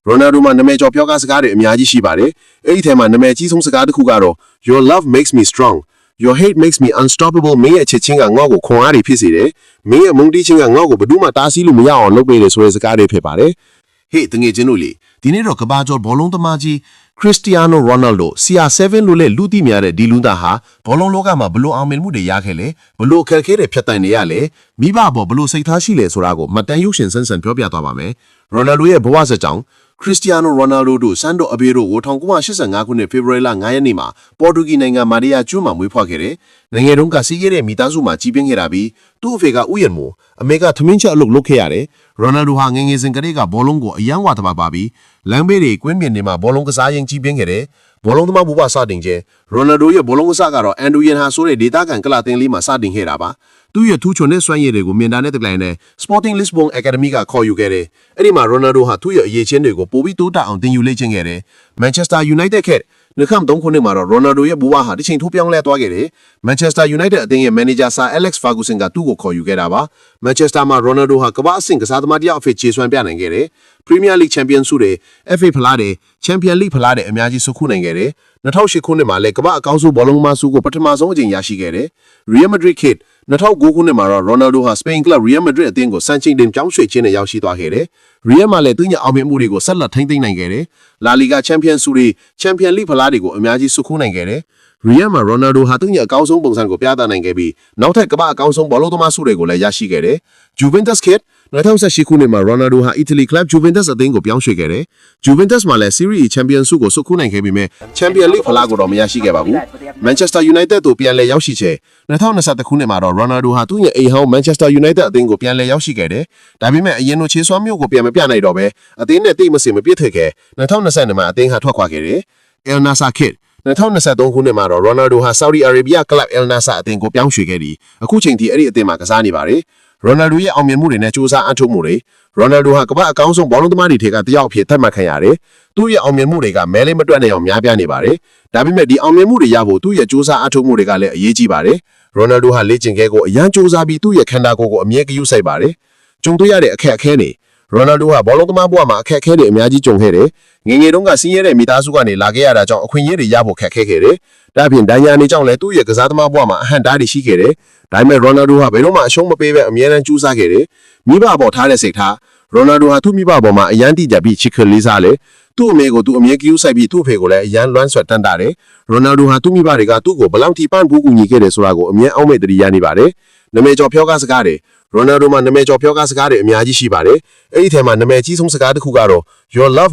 Ronaldo မှာနာမည်ကျော်ပြောကားစကားတွေအများကြီးရှိပါတယ်အဲ့ဒီထဲမှာနာမည်ကြီးဆုံးစကားတစ်ခုကတော့ Your love makes me strong Your hate makes me unstoppable မင်းရဲ့ချစ်ချင်းကငေါ့ကိုခွန်အားတွေဖြစ်စေတယ်မင်းရဲ့မုန်းတီးခြင်းကငေါ့ကိုဘယ်သူမှတားဆီးလို့မရအောင်လုပ်ပေးတယ်ဆိုတဲ့စကားတွေဖြစ်ပါတယ်ဟေ့တငယ်ချင်းတို့လေဒီနေ့တော့ကဘာကျော်ဘောလုံးသမားကြီး Cristiano Ronaldo CR7 လို့လည်းလူသိများတဲ့ဒီလူသားဟာဘောလုံးလောကမှာဘလို့အောင်မြင်မှုတွေရခဲ့လဲဘလို့အခက်အခဲတွေဖြတ်တိုင်နေရလဲမိဘဘောဘလို့စိတ်ထားရှိလဲဆိုတာကိုမှတ်တမ်းရုပ်ရှင်ဆန်းဆန်းပြောပြသွားပါမယ် Ronaldo ရဲ့ဘဝဇာတ်ကြောင်းCristiano Ronaldo တို့ Santo Aveiro ကို1985ခုနှစ် February လ9ရက်နေ့မှာပေါ်တူဂီနိုင်ငံမာရီယာကျွန်းမှာမွေးဖွားခဲ့တယ်။နိုင်ငံတုန်းကစီးရဲတဲ့မိသားစုမှာကြီးပြင်းခဲ့တာပြီးသူ့အဖေကဥယျာဉ်မို့အမေကထမင်းချက်အလုပ်လုပ်ခဲ့ရတယ်။ Ronaldo ဟာငယ်ငယ်စဉ်ကတည်းကဘောလုံးကိုအယမ်းဝါသဘာပါပြီးလမ်းဘေးတွေကွင်းပြင်တွေမှာဘောလုံးကစားရင်းကြီးပြင်းခဲ့တယ်။ဘောလုံးသမားဘဝစတင်ခြင်း Ronaldo ရဲ့ဘောလုံးကစားကတော့ Andoyan ဟာဆိုတဲ့ဒေသခံကလတင်လေးမှာစတင်ခဲ့တာပါ။သူ့ရဲ့ထူးချွန်တဲ့စွမ်းရည်တွေကိုမြင်တာနဲ့တကယ်နဲ့ Sporting Lisbon Academy ကခေါ်ယူခဲ့တယ်။အဲ့ဒီမှာ Ronaldo ဟာသူ့ရဲ့အရေးချင်းတွေကိုပိုပြီးတိုးတက်အောင်သင်ယူလေ့ကျင့်ခဲ့တယ်။ Manchester United က2003ခုနှစ်မှာတော့ Ronaldo ရဲ့ဘဝဟာတစ်ချိန်ထိုးပြောင်းလဲသွားခဲ့တယ်။ Manchester United အသင်းရဲ့ manager Sir Alex Ferguson ကသူ့ကိုခေါ်ယူခဲ့တာပါ။ Manchester မှာ Ronaldo ဟာကမ္ဘာအဆင့်ကစားသမားတစ်ယောက်အဖြစ်ခြေစွမ်းပြနိုင်ခဲ့တယ်။ Premier League Champions ဆုတွေ FA ဖလားတွေ Champions League ဖလားတွေအများကြီးစုခုနိုင်ခဲ့တယ်။2008ခုနှစ်မှာလည်းကမ္ဘာအကောင်းဆုံးဘောလုံးသမားဆုကိုပထမဆုံးအကြိမ်ရရှိခဲ့တယ်။ Real Madrid ခေတ်2009ခုနှစ်မှာတော့ Ronaldo ဟာ Spain Club Real Madrid အသင်းကိုစံချိန်တင်ပြောင်းရွှေ့ခြင်းနဲ့ရောက်ရှိသွားခဲ့တယ်။ Real မှာလည်းသူ့ရဲ့အောင်မြင်မှုတွေကိုဆက်လက်ထိန်းသိမ်းနိုင်ခဲ့တယ်။ La Liga Champions ဆုတွေ Champions League ဖလားတွေကိုအများကြီးစုခုနိုင်ခဲ့တယ်။ Real မှာ Ronaldo ဟာသူ့ရဲ့အကောင်းဆုံးပုံစံကိုပြသနိုင်ခဲ့ပြီးနောက်ထပ်ကမ္ဘာအကောင်းဆုံးဘောလုံးသမားဆုတွေကိုလည်းရရှိခဲ့တယ်။ Juventus ခေတ်2018ခုနှစ်မှာ Ronaldo ဟာ Italy Club Juventus အသင်းကိုပြောင်းရွှေ့ခဲ့တယ်။ Juventus မှာလည်း Serie A Champions ဆုကိုစုခုနိုင်ခဲ့ပြီးမြဲ Champions League ဖလားကိုတော့မရရှိခဲ့ပါဘူး။ Manchester United တို့ပြန်လည်ရောက်ရှိချက်2021ခုနှစ်မှာတော့ Ronaldo ဟာသူ့ရဲ့အိမ်ဟောင်း Manchester United အသင်းကိုပြန်လည်ရောက်ရှိခဲ့တယ်။ဒါပေမဲ့အရင်လိုခြေစွမ်းမျိုးကိုပြန်မပြနိုင်တော့ဘဲအသင်းနဲ့တိတ်မစင်မပြစ်ထခဲ့2022မှာအသင်းဟာထွက်ခွာခဲ့တယ်။ El Nassr ခေတ်2023ခုနှစ်မှာတော့ Ronaldo ဟာ Saudi Arabia Club El Nassr အသင်းကိုပြောင်းရွှေ့ခဲ့ပြီးအခုချိန်ထိအဲ့ဒီအသင်းမှာကစားနေပါတယ်။ Ronaldo ရဲ့အောင်မြင်မှုတွေနဲ့စူးစမ်းအထောက်မှုတွေ Ronaldo ဟာကမ္ဘာအကောင်းဆုံးဘောလုံးသမားတွေထဲကတစ်ယောက်အဖြစ်သတ်မှတ်ခံရတယ်။သူ့ရဲ့အောင်မြင်မှုတွေကမဲလေးမတွက်နိုင်အောင်များပြားနေပါတယ်။ဒါပေမဲ့ဒီအောင်မြင်မှုတွေရဖို့သူ့ရဲ့စူးစမ်းအထောက်မှုတွေကလည်းအရေးကြီးပါတယ်။ Ronaldo ဟာလေ့ကျင့်ခဲ့ကိုအရန်စူးစမ်းပြီးသူ့ရဲ့ခန္ဓာကိုယ်ကိုအမြဲဂရုစိုက်ပါတယ်။ကြုံတွေ့ရတဲ့အခက်အခဲတွေ Ronaldo ဟာဘောလုံးသမားဘဝမှာအခက်အခဲတွေအများကြီးကြုံခဲ့တယ်။ငယ်ငယ်တုန်းကစီးရဲတဲ့မိသားစုကနေလာခဲ့ရတာကြောင့်အခွင့်အရေးတွေရဖို့ခက်ခဲခဲ့တယ်။ဒါ့အပြင်ဒဏ်ရာနေကြောင့်လည်းသူ့ရဲ့ကစားသမားဘဝမှာအဟန့်တားတွေရှိခဲ့တယ်။ဒါပေမဲ့ Ronaldo ဟာဘယ်တော့မှအရှုံးမပေးဘဲအမြဲတမ်းကြိုးစားခဲ့တယ်။မိဘပေါ်ထားတဲ့စိတ်ထား Ronaldo ဟာသူ့မိဘပေါ်မှာအရန်တိကျပြီးချစ်ခင်လေးစားတယ်။သူ့အမေကိုသူအမြဲဂရုစိုက်ပြီးသူ့အဖေကိုလည်းအရန်လွမ်းဆွတ်တန်တာတယ်။ Ronaldo ဟာသူ့မိဘတွေကသူ့ကိုဘလောက်ထိပန်းဖို့ကူညီခဲ့တယ်ဆိုတာကိုအမြဲအောက်မေ့တရရနေပါတယ်။နာမည်ကျော်ပြောကားစကားတွေ Ronaldo မှာနာမည်ကျော်ပြောကားစကားတွေအများကြီးရှိပါတယ်။အဲ့ဒီထဲမှာနာမည်ကြီးဆုံးစကားတစ်ခုကတော့ Your love